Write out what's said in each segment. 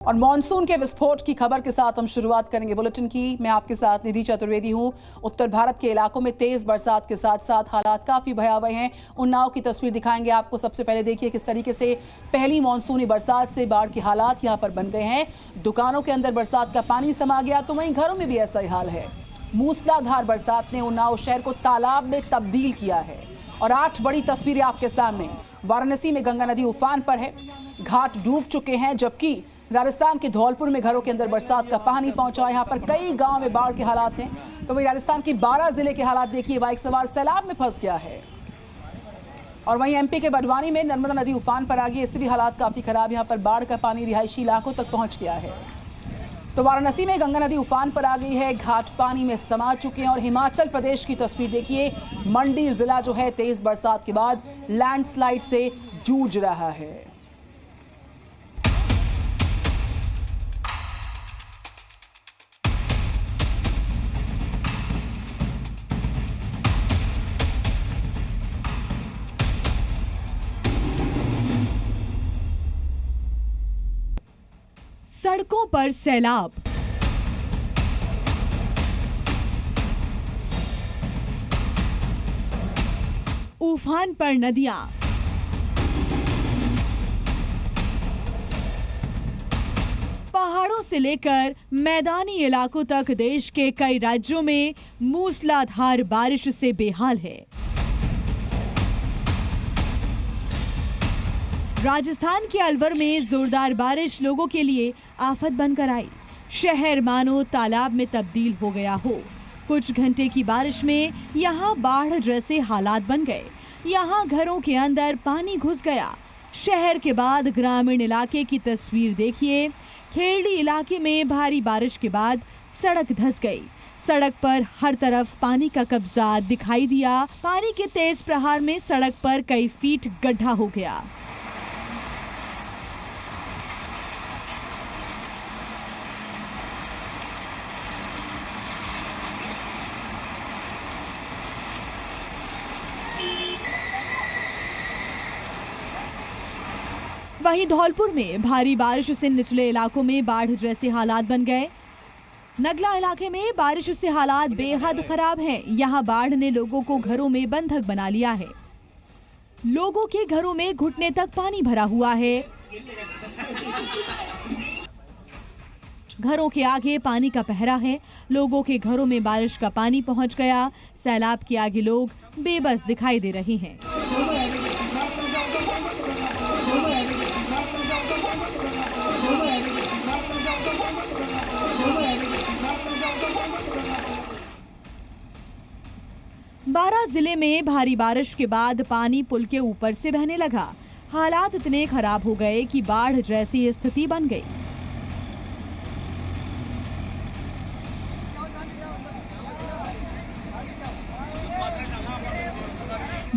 और मॉनसून के विस्फोट की खबर के साथ हम शुरुआत करेंगे बुलेटिन की। मैं आपके साथ निधि चतुर्वेदी हूं। उत्तर भारत के इलाकों में तेज बरसात के साथ साथ हालात काफी भयावह हैं। उन्नाव की तस्वीर दिखाएंगे आपको। सबसे पहले देखिए किस तरीके से पहली मॉनसूनी बरसात से बाढ़ के हालात यहां पर बन गए हैं। दुकानों के अंदर बरसात का पानी समा गया, तो वहीं घरों में भी ऐसा ही हाल है। मूसलाधार बरसात ने उन्नाव शहर को तालाब में तब्दील किया है। और 8 बड़ी तस्वीरें आपके सामने। वाराणसी में गंगा नदी उफान पर है, घाट डूब चुके हैं, जबकि राजस्थान के धौलपुर में घरों के अंदर बरसात का पानी पहुंचा। यहाँ पर कई गांव में बाढ़ के हालात हैं। तो वही राजस्थान की 12 जिले के हालात देखिए। बाइक सवार सैलाब में फंस गया है। और वहीं एमपी के बड़वानी में नर्मदा नदी उफान पर आ गई, इससे भी हालात काफी खराब। यहाँ पर बाढ़ का पानी रिहायशी इलाकों तक पहुंच गया है। तो वाराणसी में गंगा नदी उफान पर आ गई है, घाट पानी में समा चुके हैं। और हिमाचल प्रदेश की तस्वीर देखिए। मंडी जिला जो है तेज बरसात के बाद लैंडस्लाइड से जूझ रहा है। सड़कों पर सैलाब, उफान पर नदियां, पहाड़ों से लेकर मैदानी इलाकों तक देश के कई राज्यों में मूसलाधार बारिश से बेहाल है। राजस्थान के अलवर में जोरदार बारिश लोगों के लिए आफत बनकर आई। शहर मानो तालाब में तब्दील हो गया हो। कुछ घंटे की बारिश में यहाँ बाढ़ जैसे हालात बन गए। यहाँ घरों के अंदर पानी घुस गया। शहर के बाद ग्रामीण इलाके की तस्वीर देखिए। खेड़ी इलाके में भारी बारिश के बाद सड़क धंस गई। सड़क पर हर तरफ पानी का कब्जा दिखाई दिया। पानी के तेज प्रहार में सड़क पर कई फीट गड्ढा हो गया। वहीं धौलपुर में भारी बारिश से निचले इलाकों में बाढ़ जैसे हालात बन गए। नगला इलाके में बारिश से हालात बेहद खराब हैं। यहां बाढ़ ने लोगों को घरों में बंधक बना लिया है। लोगों के घरों में घुटने तक पानी भरा हुआ है। घरों के आगे पानी का पहरा है। लोगों के घरों में बारिश का पानी पहुंच गया। सैलाब के आगे लोग बेबस दिखाई दे रहे हैं। बारां जिले में भारी बारिश के बाद पानी पुल के ऊपर से बहने लगा। हालात इतने खराब हो गए कि बाढ़ जैसी स्थिति बन गई।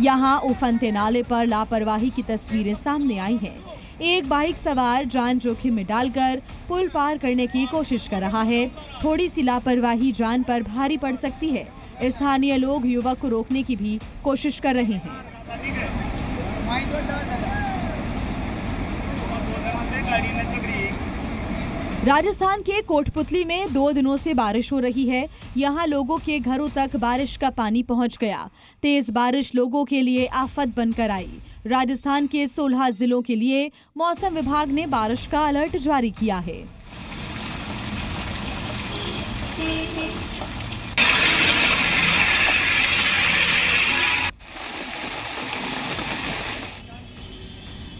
यहाँ उफनते नाले पर लापरवाही की तस्वीरें सामने आई हैं। एक बाइक सवार जान जोखिम में डालकर पुल पार करने की कोशिश कर रहा है। थोड़ी सी लापरवाही जान पर भारी पड़ सकती है। स्थानीय लोग युवक को रोकने की भी कोशिश कर रहे हैं। राजस्थान के कोटपुतली में 2 दिनों से बारिश हो रही है। यहाँ लोगों के घरों तक बारिश का पानी पहुँच गया। तेज बारिश लोगों के लिए आफत बनकर आई। राजस्थान के 16 जिलों के लिए मौसम विभाग ने बारिश का अलर्ट जारी किया है।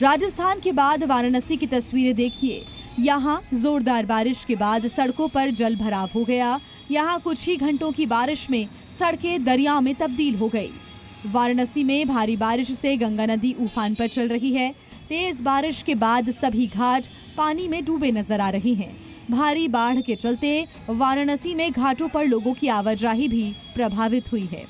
राजस्थान के बाद वाराणसी की तस्वीरें देखिए। यहाँ जोरदार बारिश के बाद सड़कों पर जल भराव हो गया। यहाँ कुछ ही घंटों की बारिश में सड़कें दरिया में तब्दील हो गई। वाराणसी में भारी बारिश से गंगा नदी उफान पर चल रही है। तेज बारिश के बाद सभी घाट पानी में डूबे नजर आ रहे हैं। भारी बाढ़ के चलते वाराणसी में घाटों पर लोगों की आवाजाही भी प्रभावित हुई है।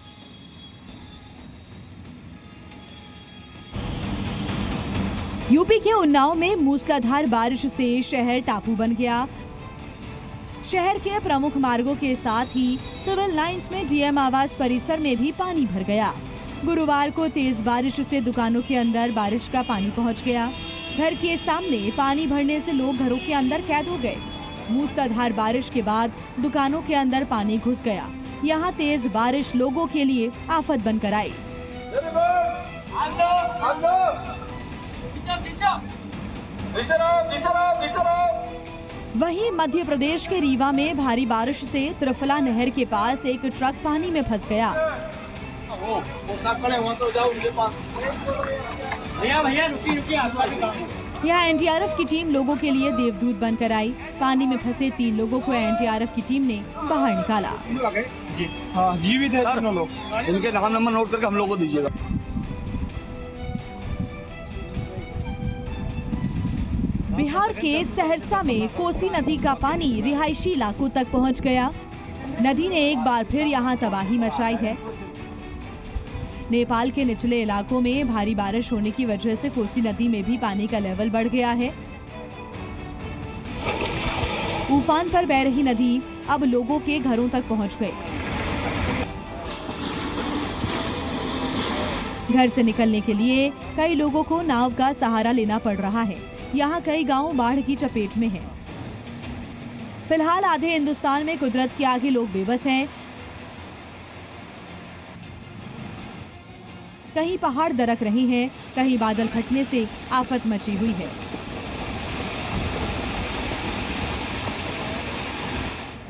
यूपी के उन्नाव में मूसलाधार बारिश से शहर टापू बन गया। शहर के प्रमुख मार्गों के साथ ही सिविल लाइंस में डीएम आवास परिसर में भी पानी भर गया। गुरुवार को तेज बारिश से दुकानों के अंदर बारिश का पानी पहुंच गया। घर के सामने पानी भरने से लोग घरों के अंदर कैद हो गए। मूसलाधार बारिश के बाद दुकानों के अंदर पानी घुस गया। यहाँ तेज बारिश लोगों के लिए आफत बनकर आई। वहीं मध्य प्रदेश के रीवा में भारी बारिश से त्रिफला नहर के पास एक ट्रक पानी में फंस गया। यहाँ एनडीआरएफ की टीम लोगों के लिए देवदूत बनकर आई। पानी में फंसे 3 लोगों को एनडीआरएफ की टीम ने बाहर निकाला। जीवित है तीनों लोग, इनके नाम नंबर नोट करके हम लोग को दीजिएगा। बिहार के सहरसा में कोसी नदी का पानी रिहायशी इलाकों तक पहुंच गया। नदी ने एक बार फिर यहां तबाही मचाई है। नेपाल के निचले इलाकों में भारी बारिश होने की वजह से कोसी नदी में भी पानी का लेवल बढ़ गया है। उफान पर बह रही नदी अब लोगों के घरों तक पहुंच गई। घर से निकलने के लिए कई लोगों को नाव का सहारा लेना पड़ रहा है। यहाँ कई गांव बाढ़ की चपेट में हैं। फिलहाल आधे हिंदुस्तान में कुदरत के आगे लोग बेबस हैं। कहीं पहाड़ दरक रहे हैं, कहीं बादल फटने से आफत मची हुई है।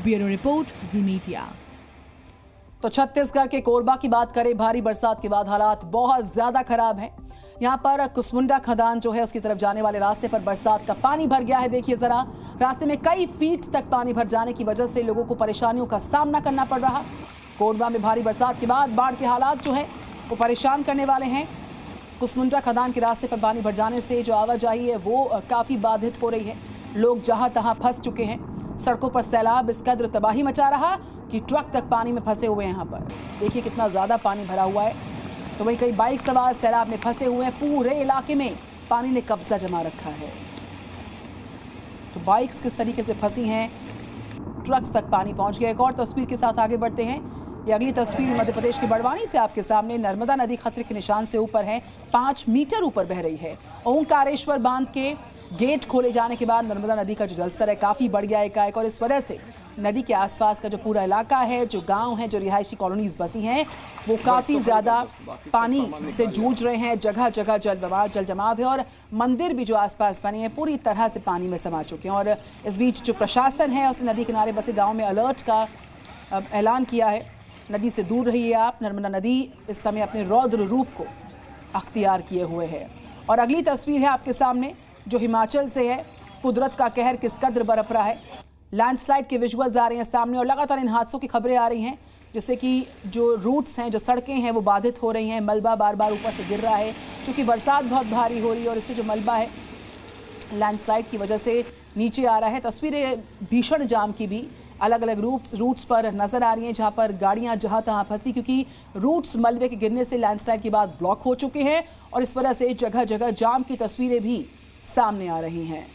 ब्यूरो रिपोर्ट, जी मीडिया। तो छत्तीसगढ़ के कोरबा की बात करें, भारी बरसात के बाद हालात बहुत ज्यादा खराब हैं। यहाँ पर कुसमुंडा खदान जो है उसकी तरफ जाने वाले रास्ते पर बरसात का पानी भर गया है। देखिए जरा, रास्ते में कई फीट तक पानी भर जाने की वजह से लोगों को परेशानियों का सामना करना पड़ रहा। कोरबा में भारी बरसात के बाद बाढ़ के हालात जो है वो परेशान करने वाले हैं। कुसमुंडा खदान के रास्ते पर पानी भर जाने से जो आवाजाही है वो काफ़ी बाधित हो रही है। लोग जहां तहां फंस चुके हैं। सड़कों पर सैलाब इस कदर तबाही मचा रहा कि ट्रक तक पानी में फंसे हुए हैं। यहाँ पर देखिए कितना ज़्यादा पानी भरा हुआ है। तो वहीं कई बाइक सवार सैलाब में फंसे हुए हैं। पूरे इलाके में पानी ने कब्जा जमा रखा है। तो बाइक्स किस तरीके से फंसी हैं, ट्रक्स तक पानी पहुंच गया। एक और तस्वीर के साथ आगे बढ़ते हैं। ये अगली तस्वीर मध्य प्रदेश के बड़वानी से आपके सामने। नर्मदा नदी खतरे के निशान से ऊपर है, 5 मीटर ऊपर बह रही है। ओंकारेश्वर बांध के गेट खोले जाने के बाद नर्मदा नदी का जो जलस्तर है काफ़ी बढ़ गया एकाएक, और इस वजह से नदी के आसपास का जो पूरा इलाका है, जो गांव है, जो रिहायशी कॉलोनीज बसी हैं, वो काफ़ी ज़्यादा पानी से जूझ रहे हैं। जगह जगह जल जमाव है और मंदिर भी जो आसपास बने हैं पूरी तरह से पानी में समा चुके हैं। और इस बीच जो प्रशासन है उसने नदी किनारे बसे गाँव में अलर्ट का ऐलान किया है। नदी से दूर रहिए आप। नर्मदा नदी इस समय अपने रौद्र रूप को अख्तियार किए हुए है। और अगली तस्वीर है आपके सामने जो हिमाचल से है। कुदरत का कहर किस कदर बरप रहा है। लैंडस्लाइड के विजुअल्स आ रहे हैं सामने और लगातार इन हादसों की खबरें आ रही हैं, जिससे कि जो रूट्स हैं, जो सड़कें हैं वो बाधित हो रही हैं। मलबा बार बार ऊपर से गिर रहा है क्योंकि बरसात बहुत भारी हो रही है और इससे जो मलबा है लैंडस्लाइड की वजह से नीचे आ रहा है। तस्वीरें भीषण जाम की भी अलग अलग रूट्स पर नजर आ रही हैं, जहां पर गाड़ियां जहां तहां फंसी क्योंकि रूट्स मलबे के गिरने से लैंडस्लाइड के बाद ब्लॉक हो चुके हैं और इस वजह से जगह जगह जाम की तस्वीरें भी सामने आ रही हैं।